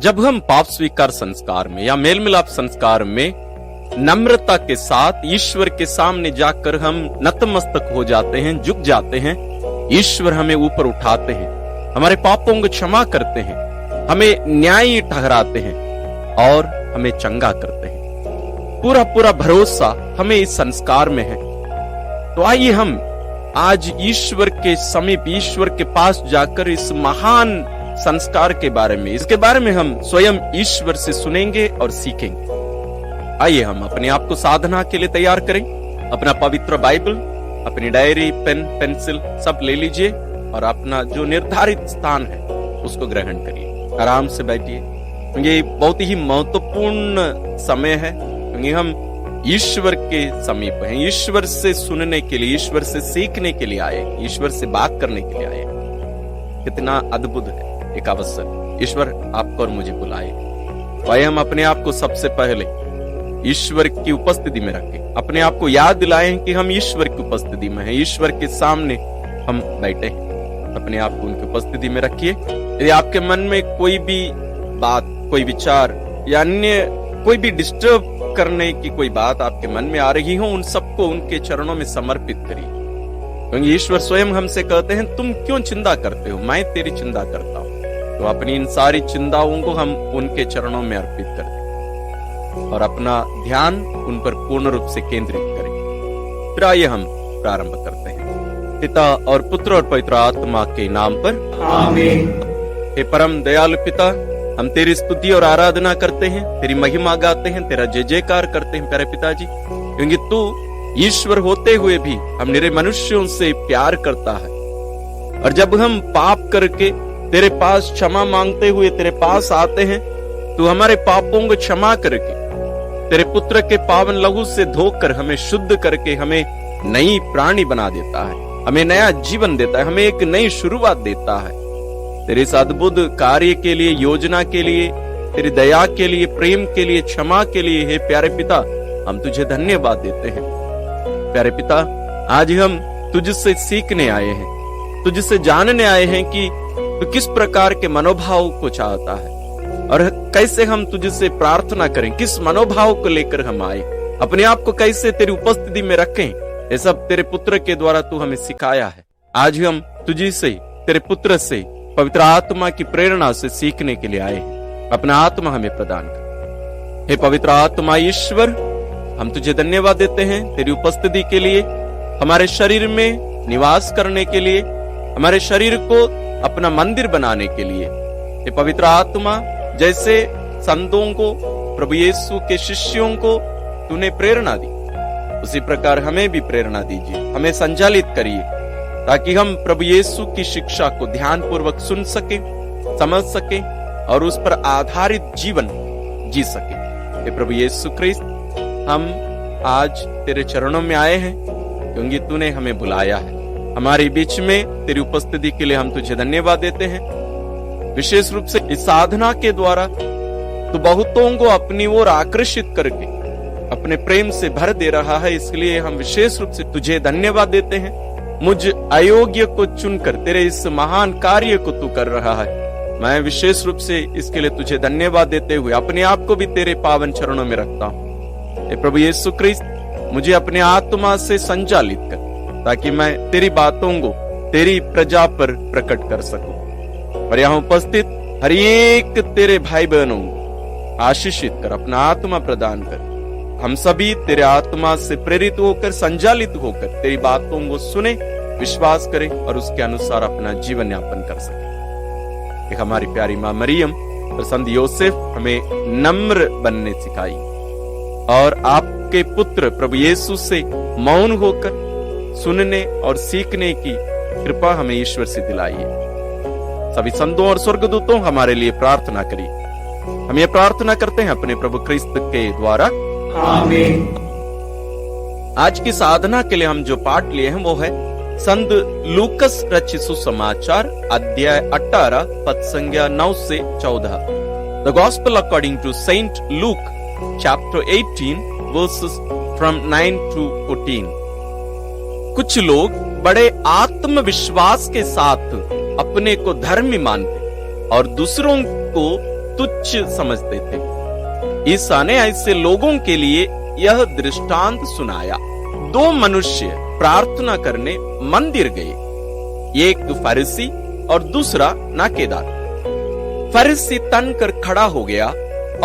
जब हम पाप स्वीकार संस्कार में या मेल मिलाप संस्कार में नम्रता के साथ ईश्वर के सामने जाकर हम नतमस्तक हो जाते हैं, झुक जाते हैं, ईश्वर हमें ऊपर उठाते हैं, हमारे पापों को क्षमा करते हैं, हमें न्यायी ठहराते हैं और हमें चंगा करते हैं। पूरा पूरा भरोसा हमें इस संस्कार में है। तो आइए हम आज ईश्वर के समीप, ईश्वर के पास जाकर इस महान संस्कार के बारे में, इसके बारे में हम स्वयं ईश्वर से सुनेंगे और सीखेंगे। आइए हम अपने आप को साधना के लिए तैयार करें। अपना पवित्र बाइबल, अपनी डायरी, पेन, पेंसिल सब ले लीजिए और अपना जो निर्धारित स्थान है उसको ग्रहण करिए। आराम से बैठिए, क्योंकि ये बहुत ही महत्वपूर्ण समय है, क्योंकि हम ईश्वर के समीप हैं, ईश्वर से सुनने के लिए, ईश्वर से सीखने के लिए आए, ईश्वर से बात करने के लिए आए। कितना अद्भुत है एक अवसर, ईश्वर आपको और मुझे बुलाए। भाई हम अपने आप को सबसे पहले ईश्वर की उपस्थिति में रखें, अपने आप को याद दिलाएं कि हम ईश्वर की उपस्थिति में हैं, ईश्वर के सामने हम बैठे हैं। अपने आप को उनकी उपस्थिति में रखिए। यदि आपके मन में कोई भी बात, कोई विचार या अन्य कोई भी डिस्टर्ब करने की कोई बात आपके मन में आ रही हो, उन सबको उनके चरणों में समर्पित करिए, क्योंकि ईश्वर स्वयं हमसे कहते हैं, तुम क्यों चिंता करते हो, मैं तेरी चिंता करता हूं। तो अपनी इन सारी चिंताओं को हम उनके चरणों में अर्पित कर दें और अपना ध्यान उन पर पूर्ण रूप से केंद्रित करें। फिर आइए हम प्रारंभ करते हैं। पिता और पुत्र और पवित्र आत्मा के नाम पर आमीन। हे परम दयालु पिता, हम तेरी स्तुति और आराधना करते हैं, तेरी महिमा गाते हैं, तेरा जय जयकार करते हैं प्यारे पिताजी, क्योंकि तू ईश्वर होते हुए भी हम निरे मनुष्यों से प्यार करता है। और जब हम पाप करके तेरे पास क्षमा मांगते हुए तेरे पास आते हैं, तू हमारे पापों को क्षमा करके तेरे पुत्र के पावन लहू से धोकर हमें शुद्ध करके हमें नई प्राणी बना देता है, हमें नया जीवन देता है, हमें एक नई शुरुआत देता है। तेरे इस अद्भुत कार्य के लिए, योजना के लिए, तेरी दया के लिए, प्रेम के लिए, क्षमा के लिए हे प्यारे पिता, हम तुझे धन्यवाद देते हैं। प्यारे पिता, आज हम तुझसे सीखने आए हैं, तुझसे जानने आए हैं कि तू किस प्रकार के मनोभाव को चाहता है और कैसे हम तुझसे प्रार्थना करें, किस मनोभाव को लेकर हम आए, अपने आप को कैसे तेरी उपस्थिति में रखें, ये सब तेरे पुत्र के द्वारा तू हमें सिखाया है। आज हम तुझी से, तेरे पुत्र से, पवित्र आत्मा की प्रेरणा से सीखने के लिए आए हैं। अपना आत्मा हमें प्रदान कर। हे पवित्र आत्मा ईश्वर, हम तुझे धन्यवाद देते हैं तेरी उपस्थिति के लिए, हमारे शरीर में निवास करने के लिए, हमारे शरीर को अपना मंदिर बनाने के लिए। हे पवित्र आत्मा, जैसे संतों को, प्रभु यीशु के शिष्यों को तूने प्रेरणा दी, उसी प्रकार हमें भी प्रेरणा दीजिए, हमें संचालित करिए, ताकि हम प्रभु यीशु की शिक्षा को ध्यान पूर्वक सुन सके, समझ सके और उस पर आधारित जीवन जी सके। हे प्रभु यीशु ख्रिस्त, हम आज तेरे चरणों में आए हैं, क्योंकि तूने हमें बुलाया है। हमारे बीच में तेरी उपस्थिति के लिए हम तुझे धन्यवाद देते हैं। विशेष रूप से इस साधना के द्वारा तू बहुतों को अपनी ओर आकर्षित करके अपने प्रेम से भर दे रहा है, इसलिए हम विशेष रूप से तुझे धन्यवाद देते हैं। मुझ अयोग्य को चुनकर तेरे इस महान कार्य को तू कर रहा है, मैं विशेष रूप से इसके लिए तुझे धन्यवाद देते हुए अपने आप को भी तेरे पावन चरणों में रखता हूँ। हे प्रभु यीशु ख्रिस्त, मुझे अपने आत्मा से संचालित कर, ताकि मैं तेरी बातों को तेरी प्रजा पर प्रकट कर सकूं और यहाँ उपस्थित हर एक तेरे भाई बहनों को आशीषित कर, अपना आत्मा प्रदान कर। हम सभी तेरे आत्मा से प्रेरित होकर, संचालित होकर तेरी बातों को सुने, विश्वास करें और उसके अनुसार अपना जीवन यापन कर सके। एक हमारी प्यारी माँ मरियम और संत योसेफ हमें नम्र बनने सिखाई और आपके पुत्र प्रभु यीशु से मौन होकर सुनने और सीखने की कृपा हमें ईश्वर से दिलाइए। सभी संतों और स्वर्गदूतों हमारे लिए प्रार्थना करिए। हम ये प्रार्थना करते हैं अपने प्रभु क्रिस्त के द्वारा, आमीन। आज की साधना के लिए हम जो पाठ लिए हैं वो है संत लूकस रचित सुसमाचार अध्याय 18 पद संख्या 9 से 14। The gospel according to Saint Luke chapter 18 verses from 9 to 14। कुछ लोग बड़े आत्मविश्वास के साथ अपने को धर्मी मानते और दूसरों को तुच्छ समझते थे। ईसा ने ऐसे लोगों के लिए यह दृष्टांत सुनाया। दो मनुष्य प्रार्थना करने मंदिर गए, एक फरीसी और दूसरा नाकेदार। फरीसी तन कर खड़ा हो गया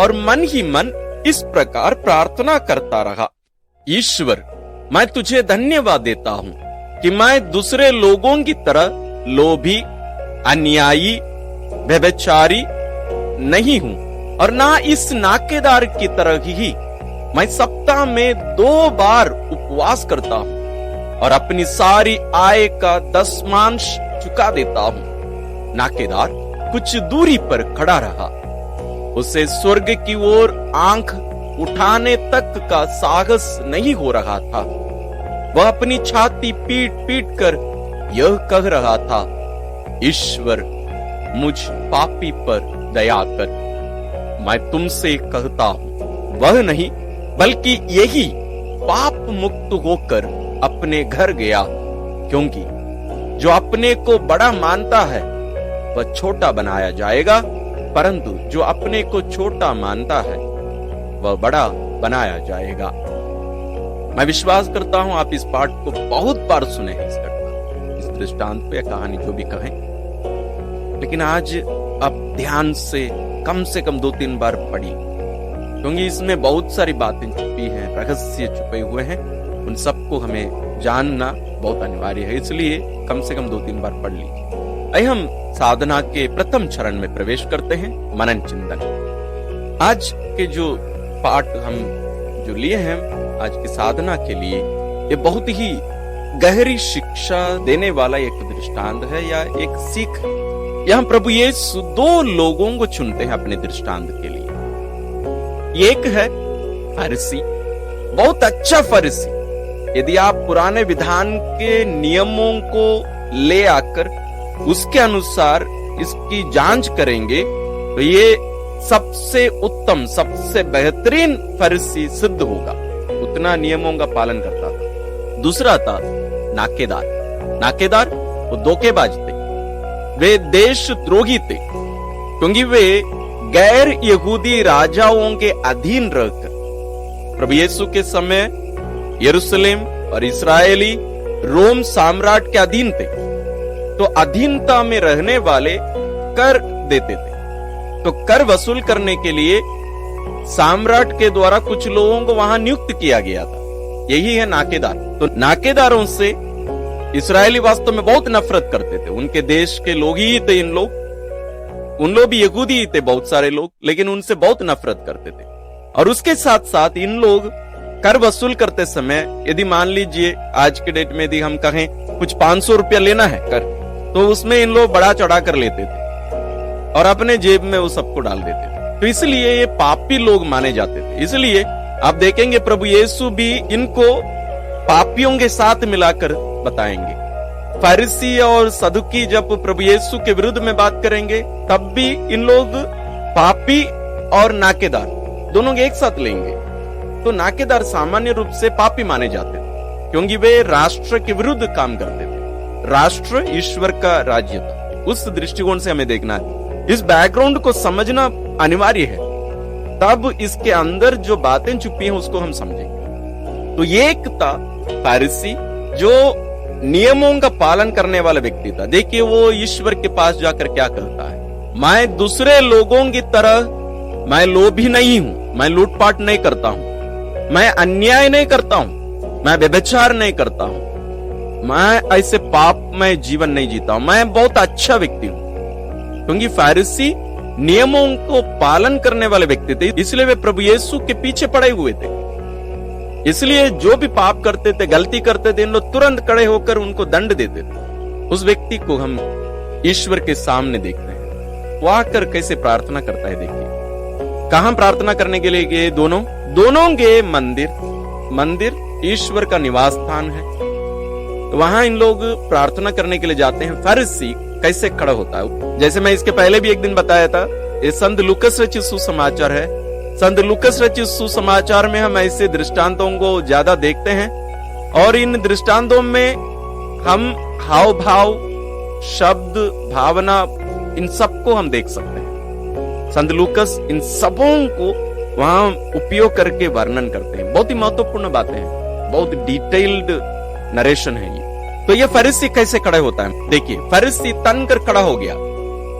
और मन ही मन इस प्रकार प्रार्थना करता रहा, ईश्वर, मैं तुझे धन्यवाद देता हूं कि मैं दूसरे लोगों की तरह लोभी, अन्यायी, व्यभिचारी नहीं हूं और ना इस नाकेदार की तरह ही मैं सप्ताह में 2 बार उपवास करता हूं और अपनी सारी आय का 10वांश चुका देता हूं। नाकेदार कुछ दूरी पर खड़ा रहा, उसे स्वर्ग की ओर आंख उठाने तक का साहस नहीं हो रहा था। वह अपनी छाती पीट पीट कर यह कह रहा था, ईश्वर, मुझ पापी पर दया कर। मैं तुमसे कहता हूं, वह नहीं बल्कि यही पाप मुक्त होकर अपने घर गया, क्योंकि जो अपने को बड़ा मानता है वह छोटा बनाया जाएगा, परंतु जो अपने को छोटा मानता है वह बड़ा बनाया जाएगा। मैं विश्वास करता हूं आप इस पाठ को बहुत बार सुने हैं, इस दृष्टांत पे कहानी जो भी कहें, लेकिन आज आप ध्यान से कम 2-3 बार पढ़ी, क्योंकि इसमें बहुत सारी बातें छुपी हैं, रहस्य छुपे हुए हैं। उन सबको हमें जानना बहुत अनिवार्य है, इसलिए कम से कम 2-3 बार पढ़ लीजिए। आइए हम साधना के प्रथम चरण में प्रवेश करते हैं, मनन चिंतन। आज के जो पाठ हम जो लिए हैं आज की साधना के लिए, ये बहुत ही गहरी शिक्षा देने वाला एक दृष्टांत है या एक सीख। यहाँ प्रभु यीशु 2 लोगों को चुनते हैं अपने दृष्टांत के लिए। एक है फरीसी, बहुत अच्छा फरीसी। यदि आप पुराने विधान के नियमों को ले आकर उसके अनुसार इसकी जांच करेंगे तो ये सबसे उत्तम, सबसे बेहतरीन फरीसी सिद्ध होगा। उतना नियमों का पालन करता था। दूसरा था नाकेदार। नाकेदार वो धोखेबाज थे, वे देशद्रोही थे, क्योंकि वे गैर यहूदी राजाओं के अधीन रहकर, प्रभु यीशु के समय यरूशलेम और इस्राएली रोम साम्राट के अधीन थे, तो अधीनता में रहने वाले कर देते थे। तो कर वसूल करने के लिए सम्राट के द्वारा कुछ लोगों को वहां नियुक्त किया गया था। यही है नाकेदार। तो नाकेदारों से इस्राएली वास्तव में बहुत नफरत करते थे। उनके देश के लोग ही थे इन लोग, उन लोग भी यहूदी ही थे बहुत सारे लोग, लेकिन उनसे बहुत नफरत करते थे। और उसके साथ साथ इन लोग कर वसूल करते समय, यदि मान लीजिए आज के डेट में यदि हम कहें कुछ 500 रुपया लेना है कर, तो उसमें इन लोग बड़ा चढ़ा कर लेते थे और अपने जेब में वो सबको डाल देते थे। तो इसलिए ये पापी लोग माने जाते थे। इसलिए आप देखेंगे प्रभु यीशु भी इनको पापियों के साथ मिलाकर बताएंगे। फरीसी और सदुकी जब प्रभु यीशु के विरुद्ध में बात करेंगे तब भी इन लोग पापी और नाकेदार दोनों एक साथ लेंगे। तो नाकेदार सामान्य रूप से पापी माने जाते थे, क्योंकि वे राष्ट्र के विरुद्ध काम करते थे। राष्ट्र ईश्वर का राज्य था। उस दृष्टिकोण से हमें देखना है, इस बैकग्राउंड को समझना अनिवार्य है, तब इसके अंदर जो बातें छुपी हैं उसको हम समझेंगे। तो ये एक था फरीसी जो नियमों का पालन करने वाला व्यक्ति था। देखिए वो ईश्वर के पास जाकर क्या कहता है, मैं दूसरे लोगों की तरह मैं लोभी नहीं हूं, मैं लूटपाट नहीं करता हूं, मैं अन्याय नहीं करता हूं, मैं व्यभिचार नहीं करता हूं, मैं ऐसे पाप में जीवन नहीं जीता हूं, मैं बहुत अच्छा व्यक्ति हूं। क्योंकि फरीसी नियमों को पालन करने वाले व्यक्ति थे, इसलिए वे प्रभु यीशु के पीछे पड़े हुए थे। इसलिए जो भी पाप करते थे, गलती करते थे, इन लोग तुरंत खड़े होकर उनको दंड देते थे। उस व्यक्ति को हम ईश्वर के सामने देखते हैं, वो आकर कैसे प्रार्थना करता है। देखिए कहां प्रार्थना करने के लिए गए दोनों गए मंदिर ईश्वर का निवास स्थान है, तो वहां इन लोग प्रार्थना करने के लिए जाते हैं। फरीसी कैसे खड़ा होता है, जैसे मैं इसके पहले भी एक दिन बताया था, ये संत लूकस रचित सुसमाचार है। संत लूकस रचित सुसमाचार में हम ऐसे दृष्टांतों को ज्यादा देखते हैं, और इन दृष्टांतों में हम हाव भाव, शब्द, भावना, इन सबको हम देख सकते हैं। संत लूकस इन सबों को वहां उपयोग करके वर्णन करते हैं। बहुत ही महत्वपूर्ण बातें हैं, बहुत डिटेल्ड नरेशन है ये। तो ये फरीसी कैसे खड़े होता है, देखिए फरीसी तन कर खड़ा हो गया,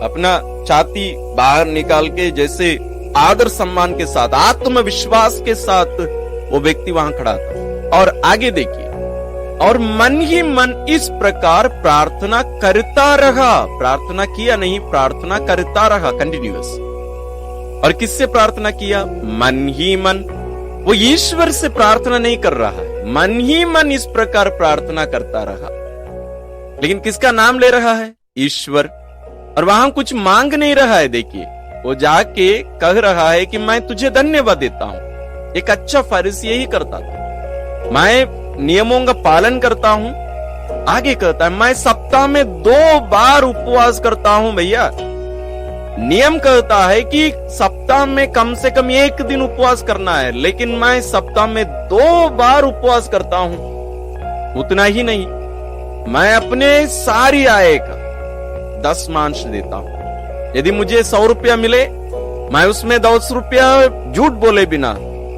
अपना छाती बाहर निकाल के जैसे आदर सम्मान के साथ, आत्मविश्वास के साथ वो व्यक्ति वहां खड़ा था। और आगे देखिए, और मन ही मन इस प्रकार प्रार्थना करता रहा। प्रार्थना किया नहीं, प्रार्थना करता रहा कंटिन्यूअस। और किससे प्रार्थना किया? मन ही मन। वो ईश्वर से प्रार्थना नहीं कर रहा है, मन ही मन इस प्रकार प्रार्थना करता रहा। लेकिन किसका नाम ले रहा है? ईश्वर। और वहां कुछ मांग नहीं रहा है। देखिए वो जाके कह रहा है कि मैं तुझे धन्यवाद देता हूं। एक अच्छा फरीसी यही करता था, मैं नियमों का पालन करता हूं। आगे कहता है मैं सप्ताह में 2 बार उपवास करता हूं। भैया नियम कहता है कि सप्ताह में कम से कम 1 दिन उपवास करना है, लेकिन मैं सप्ताह में 2 बार उपवास करता हूं। उतना ही नहीं, मैं अपने सारी आय का 10 देता हूं। यदि मुझे 100 रुपया मिले, मैं उसमें 10 रुपया झूठ बोले बिना,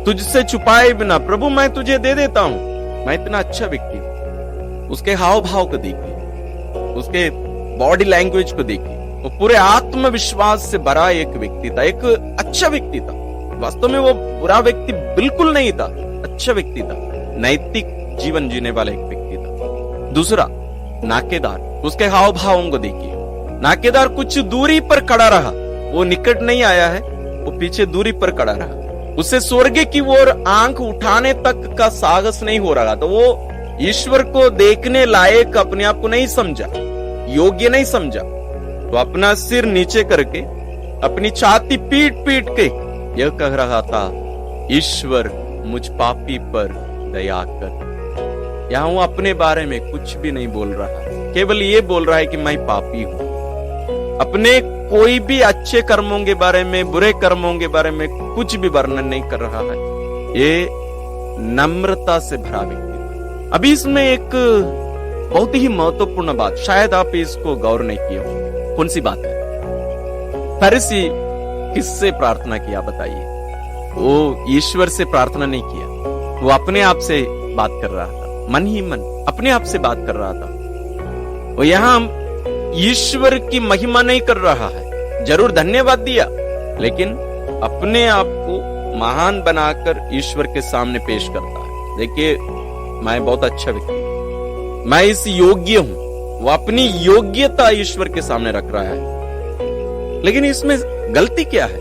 तुझसे छुपाए बिना, प्रभु मैं तुझे दे देता हूं। मैं इतना अच्छा व्यक्ति हूं। उसके हाव भाव को देखिए, उसके बॉडी लैंग्वेज को देखिए, वो पूरे आत्मविश्वास से भरा एक व्यक्ति था, एक अच्छा व्यक्ति था। वास्तव में वो बुरा व्यक्ति बिल्कुल नहीं था, अच्छा व्यक्ति था, नैतिक जीवन जीने वाला एक व्यक्ति था। दूसरा, नाकेदार, उसके हाव भावों को देखिए। नाकेदार कुछ दूरी पर खड़ा रहा, वो निकट नहीं आया है, वो पीछे दूरी पर खड़ा रहा। उसे स्वर्ग की ओर आंख उठाने तक का साहस नहीं हो रहा था। वो ईश्वर को देखने लायक अपने आप को नहीं समझा, योग्य नहीं समझा। तो अपना सिर नीचे करके, अपनी छाती पीट पीट के यह कह रहा था, ईश्वर मुझ पापी पर दया कर। यहां वो अपने बारे में कुछ भी नहीं बोल रहा, केवल ये बोल रहा है कि मैं पापी हूं। अपने कोई भी अच्छे कर्मों के बारे में, बुरे कर्मों के बारे में कुछ भी वर्णन नहीं कर रहा है। ये नम्रता से भरा व्यक्ति। अभी इसमें एक बहुत ही महत्वपूर्ण बात, शायद आप इसको गौर नहीं किया हो। कौन सी बात है? फरीसी किससे प्रार्थना किया बताइए? वो ईश्वर से प्रार्थना नहीं किया, वो अपने आप से बात कर रहा था, मन ही मन अपने आप से बात कर रहा था। वो यहां ईश्वर की महिमा नहीं कर रहा है, जरूर धन्यवाद दिया, लेकिन अपने आप को महान बनाकर ईश्वर के सामने पेश करता है। देखिए मैं बहुत अच्छा व्यक्ति हूं, मैं इस योग्य हूं। वो अपनी योग्यता ईश्वर के सामने रख रहा है। लेकिन इसमें गलती क्या है?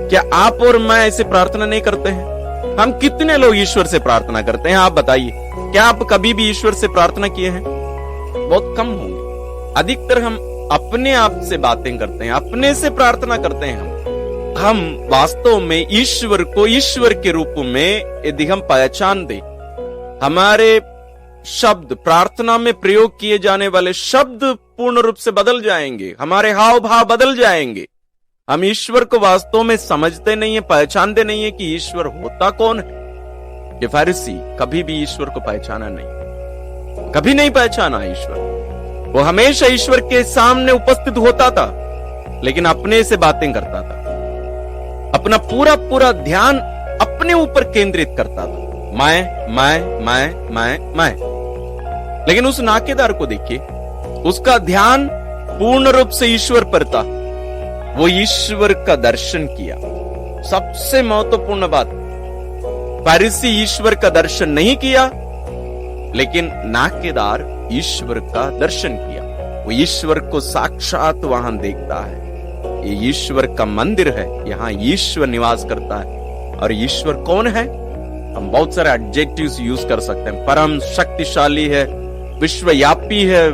क्या आप और मैं ऐसे प्रार्थना नहीं करते हैं? हम कितने लोग ईश्वर से प्रार्थना करते हैं, आप बताइए। क्या आप कभी भी ईश्वर से प्रार्थना किए हैं? बहुत कम होंगे। अधिकतर हम अपने आप से बातें करते हैं, अपने से प्रार्थना करते हैं। हम वास्तव में ईश्वर को ईश्वर के रूप में यदि हम पहचान दे, हमारे शब्द, प्रार्थना में प्रयोग किए जाने वाले शब्द पूर्ण रूप से बदल जाएंगे, हमारे हाव भाव बदल जाएंगे। हम ईश्वर को वास्तव में समझते नहीं है, पहचानते नहीं है कि ईश्वर होता कौन है। ये फरीसी कभी भी ईश्वर को पहचाना नहीं, कभी नहीं पहचाना ईश्वर। वो हमेशा ईश्वर के सामने उपस्थित होता था, लेकिन अपने से बातें करता था, अपना पूरा पूरा ध्यान अपने ऊपर केंद्रित करता था। मैं। लेकिन उस नाकेदार को देखिए, उसका ध्यान पूर्ण रूप से ईश्वर पर था। वो ईश्वर का दर्शन किया। सबसे महत्वपूर्ण बात, फरीसी ईश्वर का दर्शन नहीं किया, लेकिन नाकेदार ईश्वर का दर्शन किया। वो ईश्वर को साक्षात वहां देखता है। ये ईश्वर का मंदिर है, यहाँ ईश्वर निवास करता है। और ईश्वर कौन है? हम बहुत सारे एडजेक्टिव्स यूज कर सकते हैं। परम शक्तिशाली है, विश्वव्यापी है,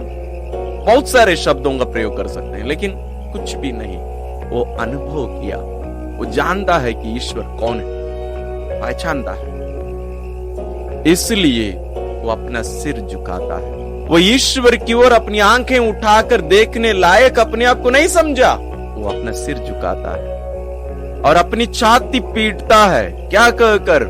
बहुत सारे शब्दों का प्रयोग कर सकते हैं, लेकिन कुछ भी नहीं। वो अनुभव किया, वो जानता है कि ईश्वर कौन है, पहचानता है, इसलिए वो अपना सिर झुकाता है। वो ईश्वर की ओर अपनी आंखें उठाकर देखने लायक अपने आप को नहीं समझा, वो अपना सिर झुकाता है और अपनी छाती पीटता है। क्या कहकर?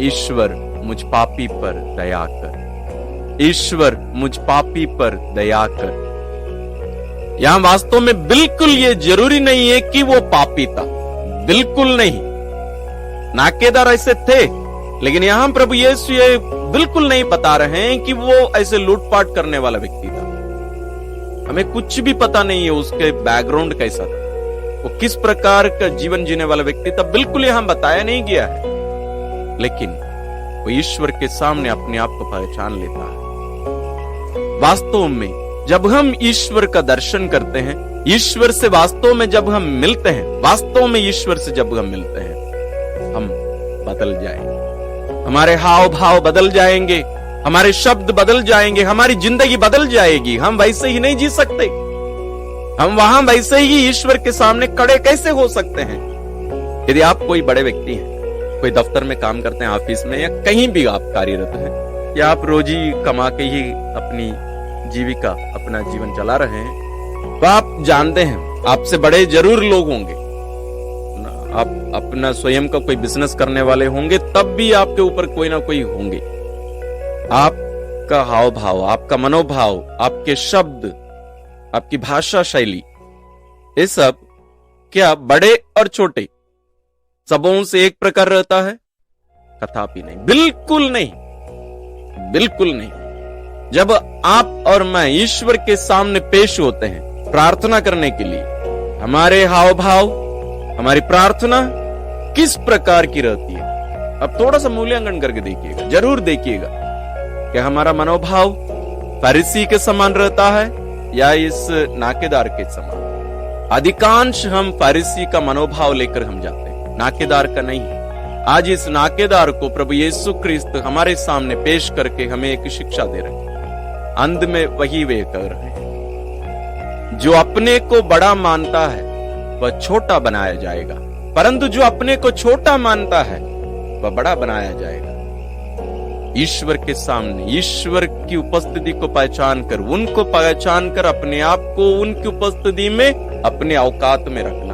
ईश्वर मुझ पापी पर दया कर, ईश्वर मुझ पापी पर दया कर। यहां वास्तव में बिल्कुल ये जरूरी नहीं है कि वो पापी था, बिल्कुल नहीं। नाकेदार ऐसे थे, लेकिन यहां प्रभु यीशु ये बिल्कुल नहीं बता रहे हैं कि वो ऐसे लूटपाट करने वाला व्यक्ति था। हमें कुछ भी पता नहीं है उसके बैकग्राउंड कैसा था, वो किस प्रकार का जीवन जीने वाला व्यक्ति था, बिल्कुल यहां बताया नहीं गया है। लेकिन वो ईश्वर के सामने अपने आप को पहचान लेता है। वास्तव में जब हम ईश्वर का दर्शन करते हैं, ईश्वर से वास्तव में जब हम मिलते हैं, वास्तव में ईश्वर से जब हम मिलते हैं, हम बदल जाएंगे। हमारे हाव भाव बदल जाएंगे, हमारे शब्द बदल जाएंगे, हमारी जिंदगी बदल जाएगी। हम वैसे ही नहीं जी सकते। हम वहां वैसे ही ईश्वर के सामने खड़े कैसे हो सकते हैं? यदि आप कोई बड़े व्यक्ति हैं, कोई दफ्तर में काम करते हैं, ऑफिस में, या कहीं भी आप कार्यरत हैं, या आप रोजी कमा के ही अपनी जीविका, अपना जीवन चला रहे हैं, तो आप जानते हैं आपसे बड़े जरूर लोग होंगे। आप अपना स्वयं का कोई बिजनेस करने वाले होंगे, तब भी आपके ऊपर कोई ना कोई होंगे। आपका हाव भाव, आपका मनोभाव, आपके शब्द, आपकी भाषा शैली, ये सब क्या बड़े और छोटे सबों से एक प्रकार रहता है? कदापि नहीं, बिल्कुल नहीं, बिल्कुल नहीं। जब आप और मैं ईश्वर के सामने पेश होते हैं प्रार्थना करने के लिए, हमारे हाव भाव, हमारी प्रार्थना किस प्रकार की रहती है? अब थोड़ा सा मूल्यांकन करके देखिएगा, जरूर देखिएगा कि हमारा मनोभाव फरीसी के समान रहता है या इस नाकेदार के समान। अधिकांश हम फरीसी का मनोभाव लेकर हम जाते हैं, नाकेदार का नहीं। आज इस नाकेदार को प्रभु यीशु क्रिस्त हमारे सामने पेश करके हमें एक शिक्षा दे रहे हैं। अंत में वही वे कर रहे हैं। जो अपने को बड़ा मानता है वह छोटा बनाया जाएगा, परंतु जो अपने को छोटा मानता है वह बड़ा बनाया जाएगा। ईश्वर के सामने, ईश्वर की उपस्थिति को पहचान कर, उनको पहचान कर अपने आप को उनकी उपस्थिति में, अपने औकात में रखना।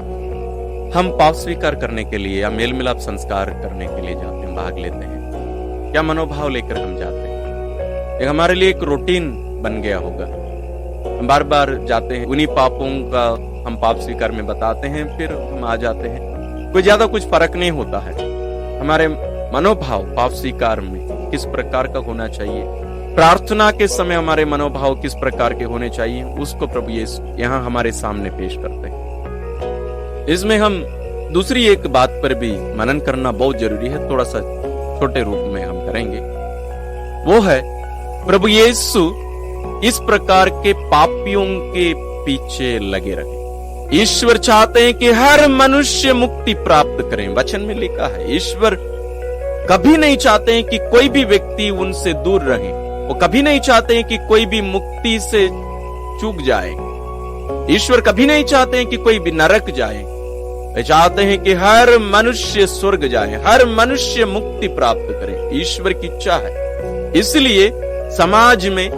हम पाप स्वीकार करने के लिए या मेल मिलाप संस्कार करने के लिए जाते हैं, भाग लेते हैं, क्या मनोभाव लेकर हम जाते हैं? एक हमारे लिए एक रूटीन बन गया होगा, हम बार बार जाते हैं, उन्हीं पापों का हम पाप स्वीकार में बताते हैं, फिर हम आ जाते हैं। कोई ज्यादा कुछ फर्क नहीं होता है। हमारे मनोभाव पाप स्वीकार में किस प्रकार का होना चाहिए, प्रार्थना के समय हमारे मनोभाव किस प्रकार के होने चाहिए, उसको प्रभु यीशु यहाँ हमारे सामने पेश करते हैं। इसमें हम दूसरी एक बात पर भी मनन करना बहुत जरूरी है, थोड़ा सा छोटे रूप में हम करेंगे। वो है प्रभु यीशु इस प्रकार के पापियों के पीछे लगे रहे। ईश्वर चाहते हैं कि हर मनुष्य मुक्ति प्राप्त करें। वचन में लिखा है, ईश्वर कभी नहीं चाहते हैं कि कोई भी व्यक्ति उनसे दूर रहे। वो कभी नहीं चाहते हैं कि कोई भी मुक्ति से चूक जाए। ईश्वर कभी नहीं चाहते हैं कि कोई भी नरक जाए। वे चाहते हैं कि हर मनुष्य स्वर्ग जाए, हर मनुष्य मुक्ति प्राप्त करे। ईश्वर की इच्छा है। इसलिए समाज में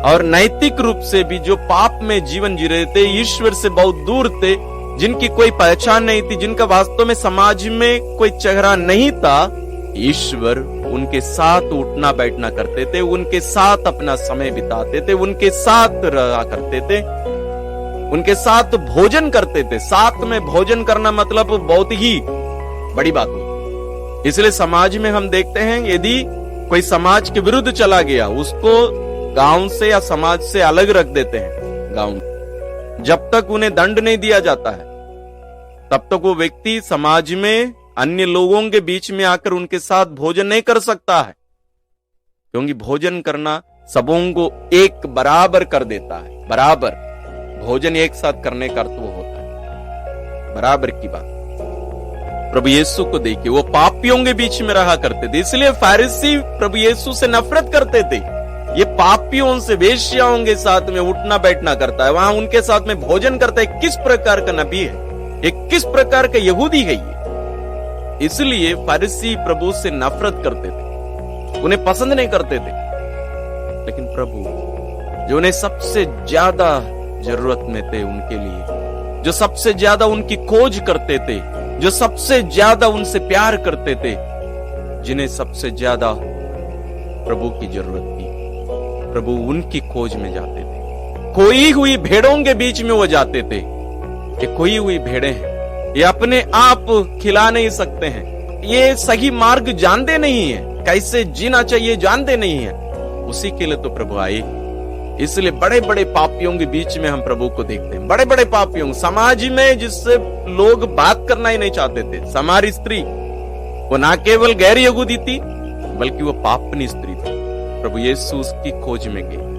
और नैतिक रूप से भी जो पाप में जीवन जी रहे थे, ईश्वर से बहुत दूर थे, जिनकी कोई पहचान नहीं थी, जिनका वास्तव में समाज में कोई चेहरा नहीं था, ईश्वर उनके साथ उठना बैठना करते थे, उनके साथ अपना समय बिताते थे, उनके साथ रहा करते थे, उनके साथ भोजन करते थे। साथ में भोजन करना मतलब बहुत ही बड़ी बात हो। इसलिए समाज में हम देखते हैं, यदि कोई समाज के विरुद्ध चला गया, उसको गांव से या समाज से अलग रख देते हैं। गांव में जब तक उन्हें दंड नहीं दिया जाता है, तब तक वो व्यक्ति समाज में अन्य लोगों के बीच में आकर उनके साथ भोजन नहीं कर सकता है, क्योंकि भोजन करना सबों को एक बराबर कर देता है। बराबर भोजन एक साथ करने का अर्थ वो होता है बराबर की बात। प्रभु यीशु को देखिए, वो पापियों के बीच में रहा करते थे, इसलिए फरीसी प्रभु यीशु से नफरत करते थे। ये पापियों से, वेश्याओं के साथ में उठना बैठना करता है, वहां उनके साथ में भोजन करता है। किस प्रकार का नबी है, एक किस प्रकार का यहूदी है ये। इसलिए फरीसी प्रभु से नफरत करते थे, उन्हें पसंद नहीं करते थे। लेकिन प्रभु जो उन्हें सबसे ज्यादा जरूरत में थे, उनके लिए जो सबसे ज्यादा उनकी खोज करते थे, जो सबसे ज्यादा उनसे प्यार करते थे, जिन्हें सबसे ज्यादा प्रभु की जरूरत थी, प्रभु उनकी खोज में जाते थे। खोई हुई भेड़ों के बीच में वो जाते थे। ये खोई हुई भेड़ें हैं, ये अपने आप खिला नहीं सकते हैं, ये सही मार्ग जानते नहीं है, कैसे जीना चाहिए जानते नहीं है। उसी के लिए तो प्रभु आए। इसलिए बड़े बड़े पापियों के बीच में हम प्रभु को देखते हैं। बड़े बड़े पापियों, समाज में जिससे लोग बात करना ही नहीं चाहते थे। समारी स्त्री वो ना केवल गैर यहूदी थी, बल्कि वो पापनी स्त्री थी। प्रभु यीशु उसकी खोज में गए,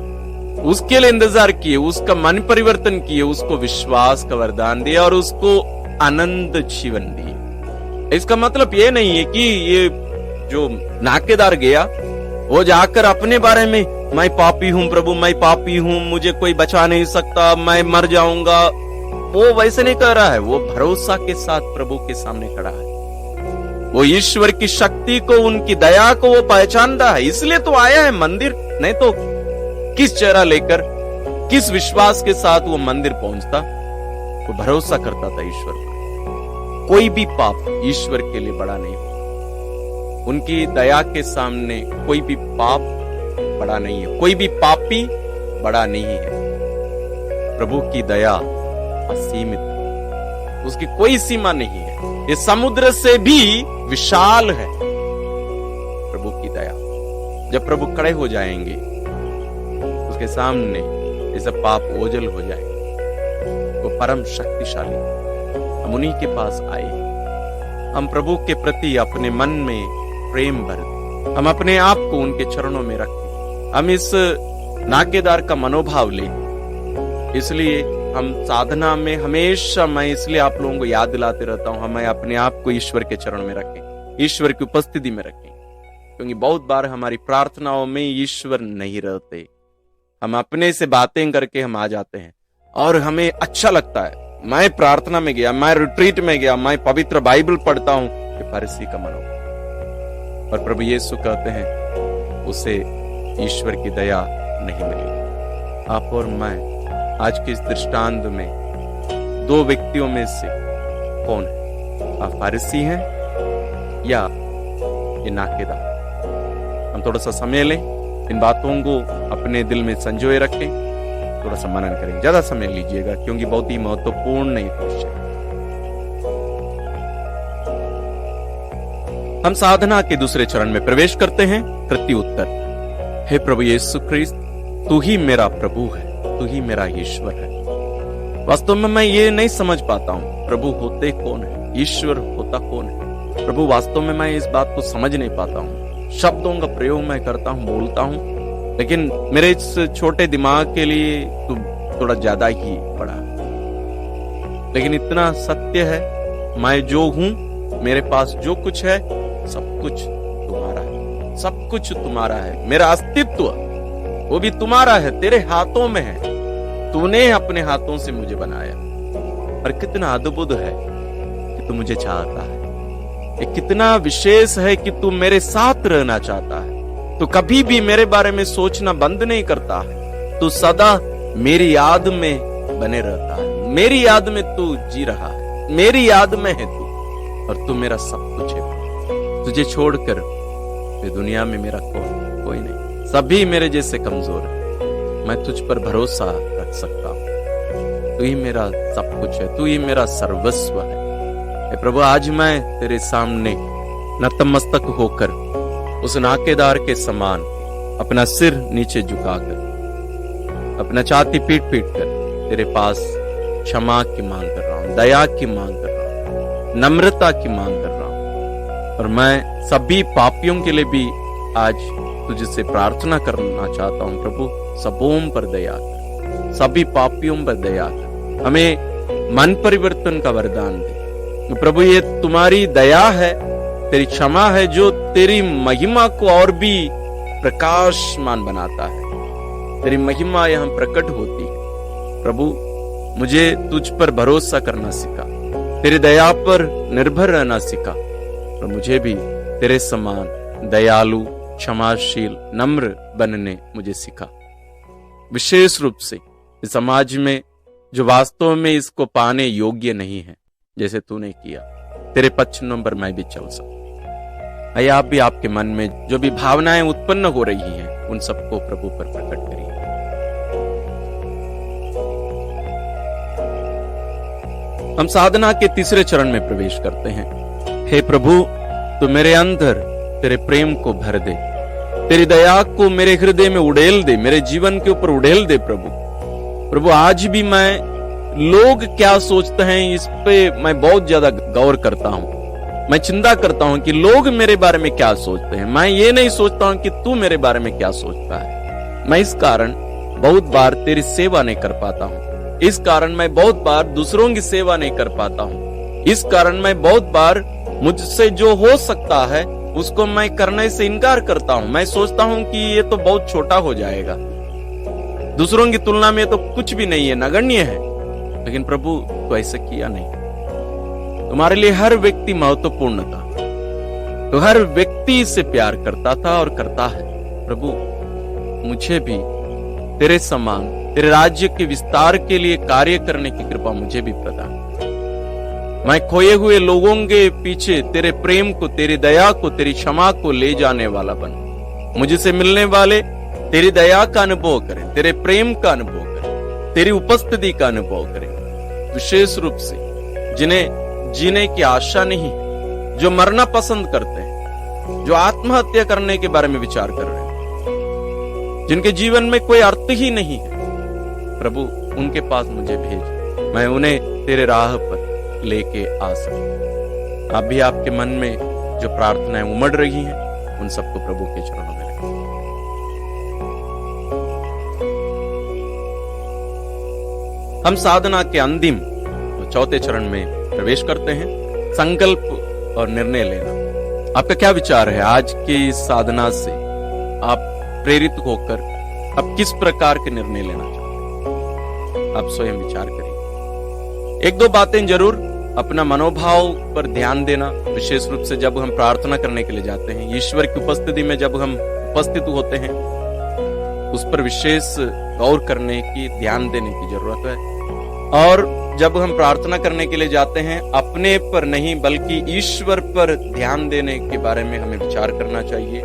उसके लिए इंतजार किए, उसका मन परिवर्तन किए, उसको विश्वास का वरदान दिया और उसको आनंद जीवन दिए। इसका मतलब ये नहीं है कि ये जो नाकेदार गया वो जाकर अपने बारे में मैं पापी हूं प्रभु, मैं पापी हूं, मुझे कोई बचा नहीं सकता, मैं मर जाऊंगा, वो वैसे नहीं कर रहा है। वो भरोसा के साथ प्रभु के सामने खड़ा है। वो ईश्वर की शक्ति को, उनकी दया को वो पहचानता है। इसलिए तो आया है मंदिर, नहीं तो किस चेहरा लेकर, किस विश्वास के साथ वो मंदिर पहुंचता। वो भरोसा करता था ईश्वर पर। कोई भी पाप ईश्वर के लिए बड़ा नहीं हो। उनकी दया के सामने कोई भी पाप बड़ा नहीं है, कोई भी पापी बड़ा नहीं है। प्रभु की दया असीमित है, उसकी कोई सीमा नहीं है। ये समुद्र से भी विशाल है प्रभु की दया। जब प्रभु खड़े हो जाएंगे उसके सामने ये सब पाप ओझल हो जाएंगे। वो परम शक्तिशाली। हम उन्हीं के पास आए। हम प्रभु के प्रति अपने मन में प्रेम भर दें। हम अपने आप को उनके चरणों में रखें। हम इस नाकेदार का मनोभाव लें। इसलिए हम साधना में हमेशा, मैं इसलिए आप लोगों को याद दिलाते रहता हूं, हमें अपने आप को ईश्वर के चरण में रखें, ईश्वर की उपस्थिति में रखें। क्योंकि बहुत बार हमारी प्रार्थनाओं में ईश्वर नहीं रहते। हम अपने से बातें करके हम आ जाते हैं और हमें अच्छा लगता है। मैं प्रार्थना में गया, मैं रिट्रीट में गया, मैं पवित्र बाइबल पढ़ता हूं, ये फरीसी का मनोभाव। और प्रभु यीशु कहते हैं उसे ईश्वर की दया नहीं मिलेगी। आप और मैं आज के इस दृष्टांत में दो व्यक्तियों में से कौन है? आप फरीसी हैं या ये नाकेदार? हम थोड़ा सा समय लें, इन बातों को अपने दिल में संजोए रखें, थोड़ा सा मनन करें। ज्यादा समय लीजिएगा क्योंकि बहुत ही महत्वपूर्ण नहीं क्वेश्चन। हम साधना के दूसरे चरण में प्रवेश करते हैं। कृति उत्तर। हे प्रभु यीशु ख्रिस्त, तू ही मेरा प्रभु है, तू ही मेरा ईश्वर है। वास्तव में मैं ये नहीं समझ पाता हूँ प्रभु होते कौन है, ईश्वर होता कौन है। प्रभु वास्तव में मैं इस बात को समझ नहीं पाता हूँ। शब्दों का प्रयोग मैं करता हूँ, बोलता हूँ, लेकिन मेरे इस छोटे दिमाग के लिए तू थोड़ा ज्यादा ही बड़ा है। लेकिन इतना सत्य है, मैं जो हूं, मेरे पास जो कुछ है, सब कुछ तुम्हारा है, सब कुछ तुम्हारा है। मेरा अस्तित्व वो भी तुम्हारा है, तेरे हाथों में है। तूने अपने हाथों से मुझे बनाया। और कितना अद्भुत है कि तू मुझे चाहता है। ये कितना विशेष है कि तू मेरे साथ रहना चाहता है। तू कभी भी मेरे बारे में सोचना बंद नहीं करता है। तू सदा मेरी याद में बने रहता है। मेरी याद में तू जी रहा है, मेरी याद में है तू, और तू मेरा सब कुछ है। तुझे छोड़कर ये दुनिया में मेरा कोई नहीं। सभी मेरे जैसे कमजोर है, मैं तुझ पर भरोसा रख सकता हूँ। तू ही मेरा सब कुछ है, तू ही मेरा सर्वस्व है। प्रभु आज मैं तेरे सामने नतमस्तक होकर उस नाकेदार के समान अपना सिर नीचे झुकाकर, अपना छाती पीट पीट कर तेरे पास क्षमा की मांग कर रहा हूँ, दया की मांग कर रहा हूँ, नम्रता की मांग कर रहा हूँ। और मैं सभी पापियों के लिए भी आज तुझसे प्रार्थना करना चाहता हूँ। प्रभु सबों पर दया कर, सभी पापियों पर दया कर, हमें मन परिवर्तन का वरदान दे। प्रभु ये तुम्हारी दया है, तेरी क्षमा है जो तेरी महिमा को और भी प्रकाशमान बनाता है। तेरी महिमा यहाँ प्रकट होती है। प्रभु मुझे तुझ पर भरोसा करना सिखा, तेरी दया पर निर्भर रहना सिखा, और मुझे भी तेरे समान दयालु, क्षमाशील, नम्र बनने मुझे सिखा। विशेष रूप से इस समाज में जो वास्तव में इसको पाने योग्य नहीं है, जैसे तूने किया, तेरे पक्षों पर मैं भी चल सकूं। आइए आप भी आपके मन में जो भी भावनाएं उत्पन्न हो रही हैं, उन सबको प्रभु पर प्रकट करिए। हम साधना के तीसरे चरण में प्रवेश करते हैं। हे प्रभु, तू मेरे अंदर तेरे प्रेम को भर दे, तेरी दया को मेरे हृदय में उड़ेल दे, मेरे जीवन के ऊपर उड़ेल दे। प्रभु आज भी मैं लोग क्या सोचते हैं इस पे मैं बहुत ज्यादा गौर करता हूं। मैं चिंता करता हूं कि लोग मेरे बारे में क्या सोचते हैं। मैं ये नहीं सोचता हूं कि तू मेरे बारे में क्या सोचता है। मैं इस कारण बहुत बार तेरी सेवा नहीं कर पाता हूं। इस कारण मैं बहुत बार दूसरों की सेवा नहीं कर पाता हूं। इस कारण मैं बहुत बार मुझसे जो हो सकता है उसको मैं करने से इनकार करता हूं। मैं सोचता हूं कि ये तो बहुत छोटा हो जाएगा, दूसरों की तुलना में तो कुछ भी नहीं है, नगण्य है। लेकिन प्रभु तो ऐसा किया नहीं। तुम्हारे लिए हर व्यक्ति महत्वपूर्ण था, तो हर व्यक्ति से प्यार करता था और करता है। प्रभु मुझे भी तेरे समान तेरे राज्य के विस्तार के लिए कार्य करने की कृपा मुझे भी प्रदान। मैं खोए हुए लोगों के पीछे तेरे प्रेम को, तेरी दया को, तेरी क्षमा को ले जाने वाला बन। मुझसे मिलने वाले तेरी दया का अनुभव करें, तेरे प्रेम का अनुभव करें, तेरी उपस्थिति का अनुभव करें। विशेष रूप से जिन्हें जीने की आशा नहीं, जो मरना पसंद करते हैं, जो आत्महत्या करने के बारे में विचार कर रहे हैं, जिनके जीवन में कोई अर्थ ही नहीं है, प्रभु उनके पास मुझे भेज, मैं उन्हें तेरे राह पर लेके आ सकूं। आप भी आपके मन में जो प्रार्थनाएं उमड़ रही हैं उन सबको प्रभु के चरणों में रखें। हम साधना के अंतिम तो चौथे चरण में प्रवेश करते हैं, संकल्प और निर्णय लेना। आपका क्या विचार है आज की इस साधना से? आप प्रेरित होकर अब किस प्रकार के निर्णय लेना चाहते हैं? आप स्वयं विचार करिए। एक दो बातें जरूर, अपना मनोभाव पर ध्यान देना, विशेष रूप से जब हम प्रार्थना करने के लिए जाते हैं, ईश्वर की उपस्थिति में जब हम उपस्थित होते हैं, उस पर विशेष गौर करने की, ध्यान देने की जरूरत है। और जब हम प्रार्थना करने के लिए जाते हैं, अपने पर नहीं बल्कि ईश्वर पर ध्यान देने के बारे में हमें विचार करना चाहिए।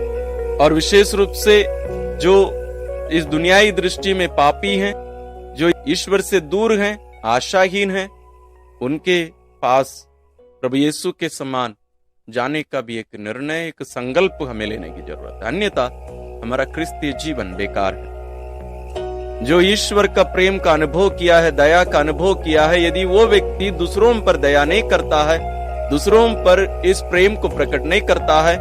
और विशेष रूप से जो इस दुनियाई दृष्टि में पापी हैं, जो ईश्वर से दूर हैं, आशाहीन हैं, उनके पास प्रभु यीशु के समान जाने का भी एक निर्णय, एक संकल्प हमें लेने की जरूरत है। अन्यथा हमारा क्रिस्तीय जीवन बेकार है। जो ईश्वर का प्रेम का अनुभव किया है, दया का अनुभव किया है, यदि वो व्यक्ति दूसरों पर दया नहीं करता है, दूसरों पर इस प्रेम को प्रकट नहीं करता है,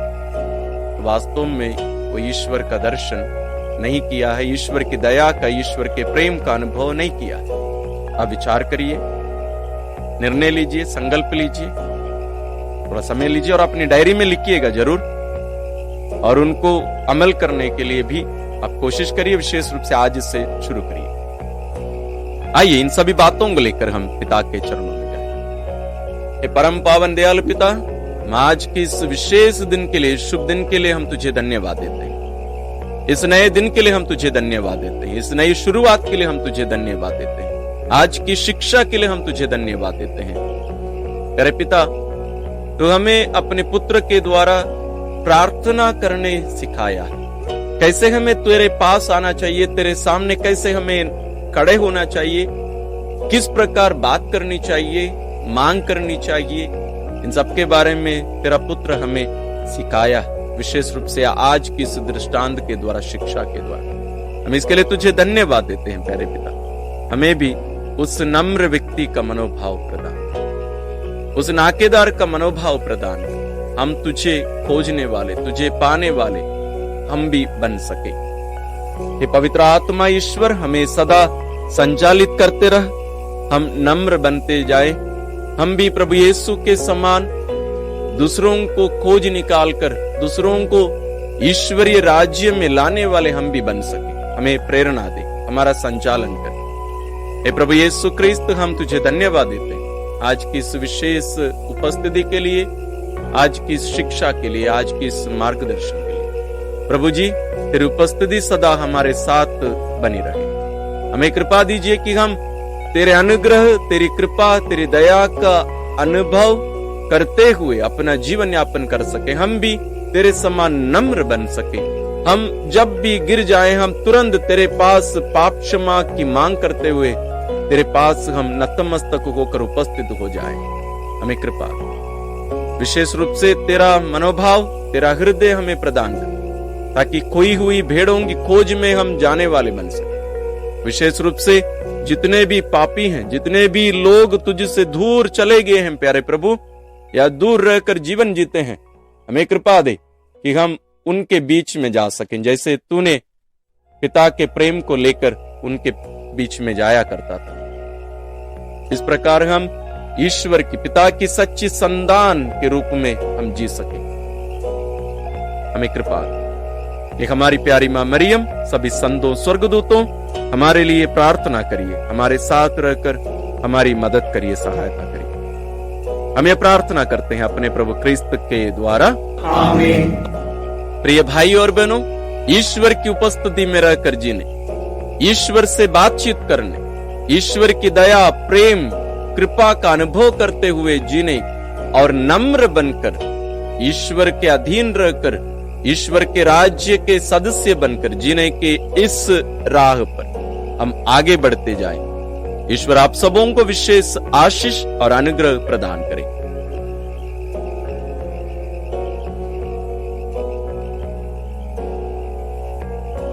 वास्तव में वो ईश्वर का दर्शन नहीं किया है, ईश्वर की दया का, ईश्वर के प्रेम का अनुभव नहीं किया है। आप विचार करिए, निर्णय लीजिए, संकल्प लीजिए, थोड़ा समय लीजिए और अपनी डायरी में लिखिएगा जरूर, और उनको अमल करने के लिए भी आप कोशिश करिए। विशेष रूप से आज इससे शुरू करिए। आइए इन सभी बातों को लेकर हम पिता के चरणों में जाएं। हे परम पावन दयालु पिता, आज के इस विशेष दिन के लिए, शुभ दिन के लिए हम तुझे धन्यवाद देते हैं। इस नए दिन के लिए हम तुझे धन्यवाद देते हैं। इस नई शुरुआत के लिए हम तुझे धन्यवाद देते हैं। आज की शिक्षा के लिए हम तुझे धन्यवाद देते हैं। अरे पिता, तू हमें अपने पुत्र के द्वारा प्रार्थना करने सिखाया है, कैसे हमें तेरे पास आना चाहिए, तेरे सामने कैसे हमें खड़े होना चाहिए, किस प्रकार बात करनी चाहिए, मांग करनी चाहिए, इन सब के बारे में तेरा पुत्र हमें सिखाया। विशेष रूप से आज की इस दृष्टांत के द्वारा, शिक्षा के द्वारा हम इसके लिए तुझे धन्यवाद देते हैं। प्यारे पिता, हमें भी उस नम्र व्यक्ति का मनोभाव प्रदान, उस नाकेदार का मनोभाव प्रदान, हम तुझे खोजने वाले, तुझे पाने वाले हम भी बन सके। हे पवित्र आत्मा ईश्वर, हमें सदा संचालित करते रह, हम नम्र बनते जाए, हम भी प्रभु यीशु के समान दूसरों को खोज निकाल कर दूसरों को ईश्वरीय राज्य में लाने वाले हम भी बन सके। हमें प्रेरणा दे, हमारा संचालन कर। हे प्रभु यीशु क्रिस्त, हम तुझे धन्यवाद देते हैं आज की इस विशेष उपस्थिति के लिए, आज की इस शिक्षा के लिए, आज की इस मार्गदर्शन के लिए। प्रभु जी, तेरी उपस्थिति सदा हमारे साथ बनी रहे। हमें कृपा दीजिए कि हम तेरे अनुग्रह, तेरी कृपा, तेरी दया का अनुभव करते हुए अपना जीवन यापन कर सके। हम भी तेरे समान नम्र बन सके। हम जब भी गिर जाए, हम तुरंत तेरे पास पाप क्षमा की मांग करते हुए तेरे पास हम नतमस्तक होकर उपस्थित हो जाएं। हमें कृपा विशेष रूप से तेरा मनोभाव, तेरा हृदय हमें प्रदान कर, ताकि खोई हुई भेड़ों की खोज में हम जाने वाले बन सके। विशेष रूप से जितने भी पापी हैं, जितने भी लोग तुझसे दूर चले गए हैं प्यारे प्रभु, या दूर रहकर जीवन जीते हैं, हमें कृपा दे कि हम उनके बीच में जा सकें, जैसे तूने पिता के प्रेम को लेकर उनके बीच में जाया करता था। इस प्रकार हम ईश्वर की, पिता की सच्ची संतान के रूप में हम जी सके। हमें कृपा दे। एक हमारी प्यारी मां मरियम, सभी संतों, स्वर्गदूतों, हमारे लिए प्रार्थना करिए, हमारे साथ रहकर हमारी मदद करिए, सहायता करिए। हम ये प्रार्थना करते हैं अपने प्रभु क्रिस्त के द्वारा, आमीन। प्रिय भाई और बहनों, ईश्वर की उपस्थिति में रहकर जीने, ईश्वर से बातचीत करने, ईश्वर की दया, प्रेम, कृपा का अनुभव करते हुए जीने और नम्र बनकर ईश्वर के अधीन रहकर ईश्वर के राज्य के सदस्य बनकर जीने के इस राह पर हम आगे बढ़ते जाएं। ईश्वर आप सबों को विशेष आशीष और अनुग्रह प्रदान करें।